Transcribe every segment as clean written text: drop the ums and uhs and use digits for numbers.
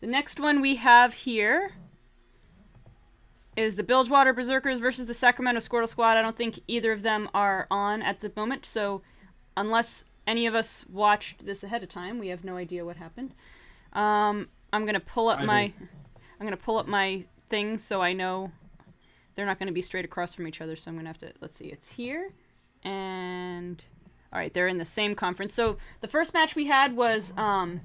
The next one we have here is the Bilgewater Berserkers versus the Sacramento Squirtle squad. I don't think either of them are on at the moment, so unless any of us watched this ahead of time, we have no idea what happened. I'm gonna pull up my thing so I know they're not gonna be straight across from each other. So I'm gonna have to, let's see, it's here, and all right, they're in the same conference. So the first match we had was a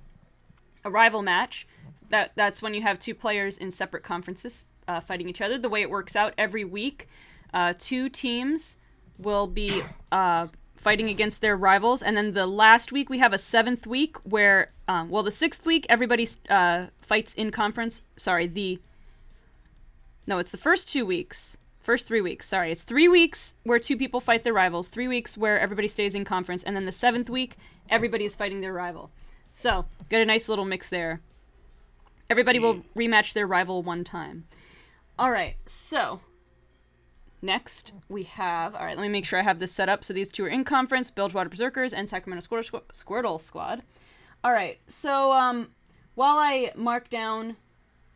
rival match. That's when you have two players in separate conferences fighting each other. The way it works out, every week, two teams will be fighting against their rivals, and then the last week we have a 7th week where, the 6th week everybody fights in conference. It's the first 2 weeks. First 3 weeks, sorry. It's 3 weeks where two people fight their rivals, 3 weeks where everybody stays in conference, and then the 7th week, everybody is fighting their rival. So, got a nice little mix there. Everybody will rematch their rival one time. Alright, so, next we have, alright, let me make sure I have this set up. So these two are in conference, Bilgewater Berserkers and Sacramento Squirtle squad. Alright, so, while I mark down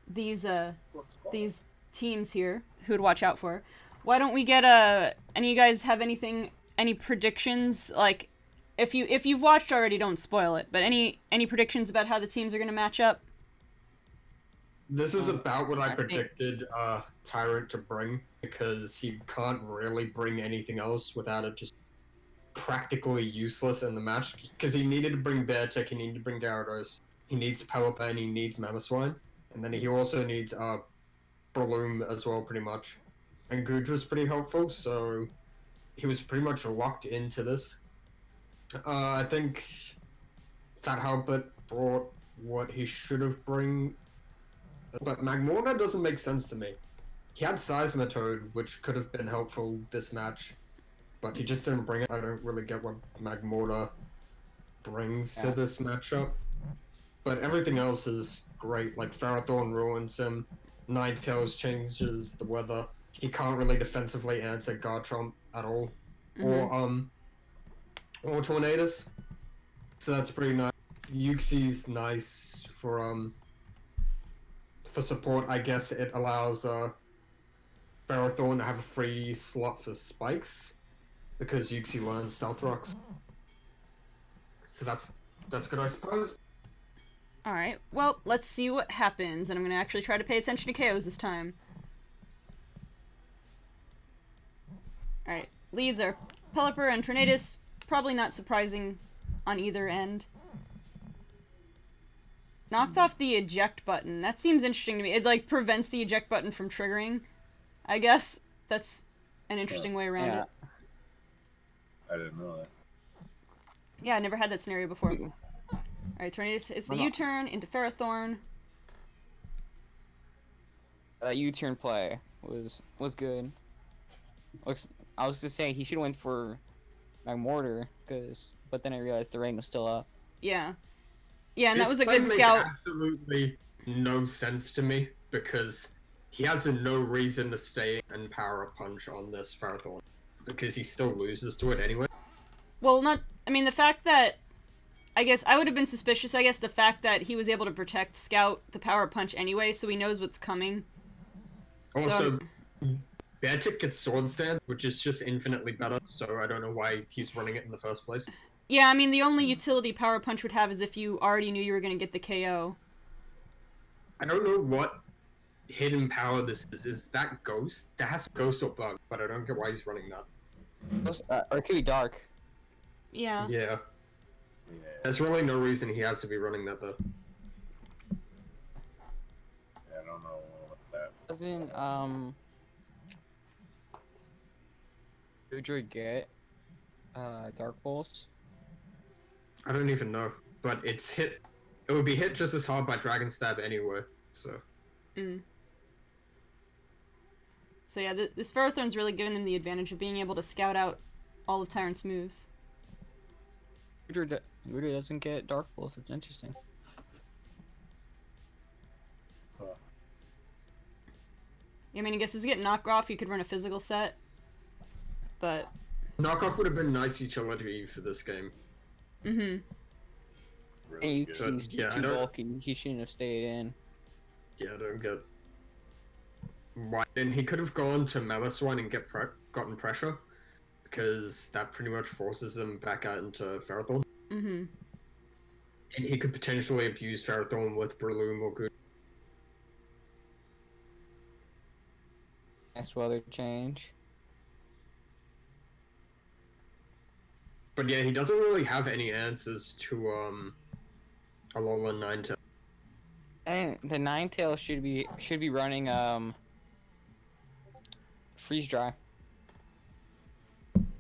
these teams here, who to watch out for, why don't we get any of you guys have any predictions, like, if you've watched already, don't spoil it, but any predictions about how the teams are going to match up? This is about what I predicted Tyrant to bring, because he can't really bring anything else without it just practically useless in the match, because he needed to bring Beartick, he needed to bring Gyarados, he needs Fathalpert, and he needs Mamoswine, and then he also needs Breloom as well, pretty much. And Gudra's pretty helpful, so he was pretty much locked into this. I think Fathalpert brought what he should have bring, but Magmortar doesn't make sense to me. He had Seismitoad, which could have been helpful this match, but he just didn't bring it. I don't really get what Magmortar brings to this matchup. But everything else is great, like Ferrothorn ruins him, Ninetales changes the weather. He can't really defensively answer Garchomp at all, or Tornadus. So that's pretty nice. Uxie's nice for support. I guess it allows Ferrothorn to have a free slot for spikes because Uxie learns Stealth Rocks. So that's good, I suppose. Alright, well, let's see what happens, and I'm going to actually try to pay attention to KOs this time. Alright, leads are Pelipper and Tornadus, probably not surprising on either end. Knocked off the eject button. That seems interesting to me. It, like, prevents the eject button from triggering. I guess that's an interesting way around it. I didn't know that. Yeah, I never had that scenario before. Alright, Tornadus hits the U-turn into Ferrothorn. That U-turn play was good. I was to say he should have went for Magmortar, but then I realized the rain was still up. Yeah. Yeah, and This that was a play good makes scout. Absolutely no sense to me, because he has no reason to stay and power a punch on this Ferrothorn, because he still loses to it anyway. Well, the fact that, I guess, I would have been suspicious, the fact that he was able to protect Scout the power punch anyway, so he knows what's coming. Also, Beartick gets Sword Stand, which is just infinitely better, so I don't know why he's running it in the first place. Yeah, I mean, the only utility Power Punch would have is if you already knew you were going to get the KO. I don't know what hidden power this is. Is that Ghost? That has Ghost or Bug, but I don't get why he's running that. Or it could be Dark. Yeah. Yeah. There's really no reason he has to be running that, though. Yeah, I don't know what that. Doesn't, Gudra get, Dark Pulse? I don't even know, but it's hit. It would be hit just as hard by Dragon Stab anyway, so. So yeah, this Ferrothorn's really given him the advantage of being able to scout out all of Tyrant's moves. Gudra doesn't get Dark Pulse, it's interesting. I mean, I guess as you get knockoff, you could run a physical set, but... Knockoff would have been nice utility for this game. Mm-hmm. Really And Uxie's too bulky, he shouldn't have stayed in. Yeah, I don't get why. Then he could have gone to Mamoswine and gotten pressure, because that pretty much forces him back out into Ferrothorn. Mm-hmm. And he could potentially abuse Ferrothorn with Breloom or Good. Next weather change. But yeah, he doesn't really have any answers to Alolan Ninetales. And the Ninetales should be running freeze dry.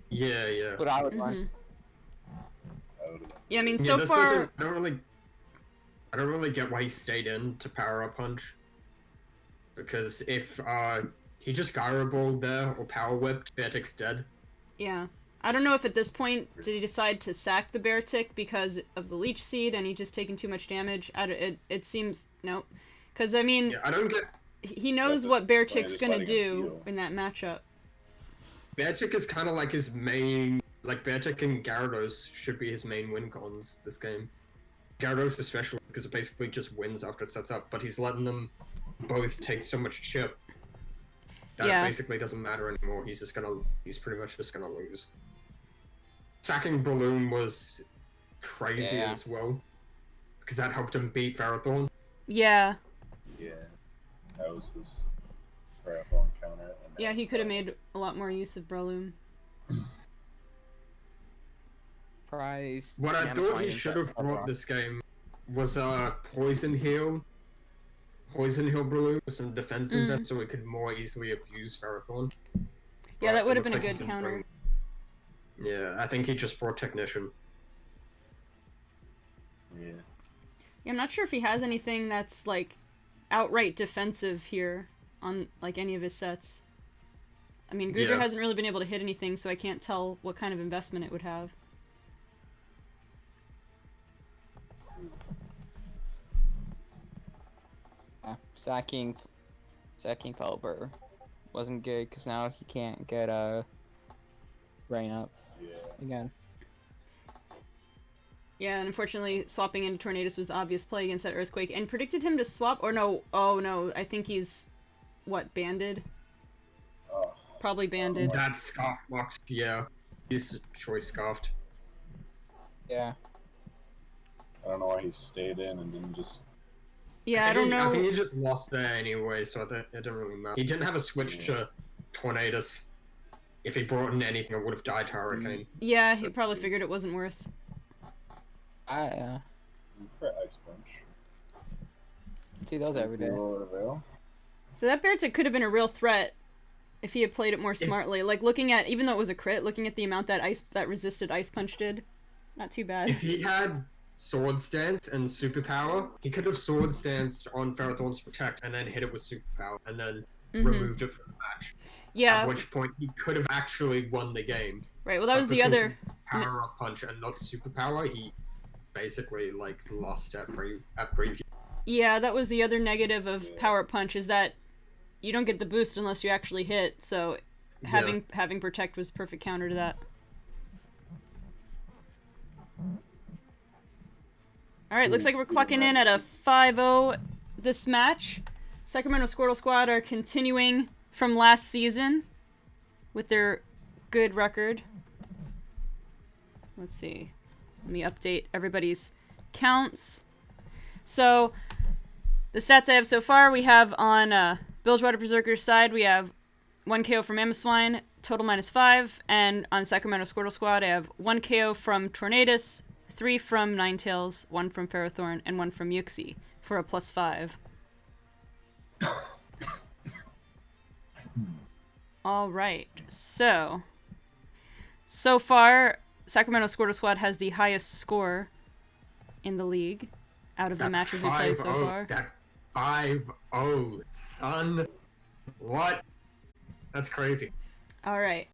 Yeah. What I would Mm-hmm. run. Yeah, I mean, Yeah, so this far, doesn't- I don't really get why he stayed in to Power Up Punch. Because if he just Gyro Balled there or Power Whipped, Beartic's dead. yeah. I don't know if at this point did he decide to sack the Beartic because of the Leech Seed and he just taken too much damage. It seems no, because I mean, Yeah, I don't get. he knows That's what why Beartic's he's gonna fighting do on field. in that matchup. Beartic is kind of like his main. Like Beartic and Gyarados should be his main win cons this game. Gyarados especially because it basically just wins after it sets up, but he's letting them both take so much chip that Yeah. it basically doesn't matter anymore. He's pretty much just gonna lose. Sacking Balloon was crazy Yeah. as well, because that helped him beat Ferrothorn. Yeah, Yeah, that was his Ferrothorn counter. And yeah, he could have made a lot more use of Breloom. Prize. What I Mammoth thought Swine he and should Shot- have brought this game was Poison Heal Breloom with some defense invest so it could more easily abuse Ferrothorn. Yeah, But that would it have been a looks like he good didn't counter. bring- Yeah, I think he just brought Technician. Yeah. Yeah, I'm not sure if he has anything that's like outright defensive here on like any of his sets. I mean, Gruder Yeah. hasn't really been able to hit anything, so I can't tell what kind of investment it would have. Yeah, sacking Fathalpert wasn't good because now he can't get Rain up Yeah. again. Yeah, and unfortunately, swapping into Tornadus was the obvious play against that Earthquake, and predicted him to swap, or no, oh no, I think he's, what, banded? Oh, Probably banded. That's Scarf locked, yeah. He's choice scarfed. Yeah. I don't know why he stayed in and didn't just. Yeah, I don't I think know. he just lost there anyway, so it didn't really matter. He didn't have a switch to Tornadus. If he brought in anything, it would have died to Hurricane. Yeah, he probably figured it wasn't worth. For Ice Punch. See those every day. Avail. So that Beartic could have been a real threat if he had played it more smartly. Like, looking at, even though it was a crit, looking at the amount that resisted Ice Punch did, not too bad. If he had Sword Stance and Superpower, he could have Sword Stanced on Ferrothorn's Protect and then hit it with Superpower and then removed it from the match. Yeah, At which point he could have actually won the game. right, well that was But the because other... Power Up Punch and not Superpower, he basically like lost at preview. Yeah, that was the other negative of Power Punch, is that you don't get the boost unless you actually hit, so having Protect was perfect counter to that. Alright, looks like we're clocking in at a 5-0 this match. Sacramento Squirtle Squad are continuing from last season with their good record. Let's see. Let me update everybody's counts. So, the stats I have so far, we have on Bilgewater Berserkers side, we have 1 KO from Mamoswine, total -5, and on Sacramento Squirtle Squad, I have 1 KO from Tornadus, 3 from Ninetales, 1 from Ferrothorn, and 1 from Yuxi, for a +5. Alright, so far, Sacramento Squirtle Squad has the highest score in the league out of the matches we played so far. That 5-0, son. What? That's crazy. Alright.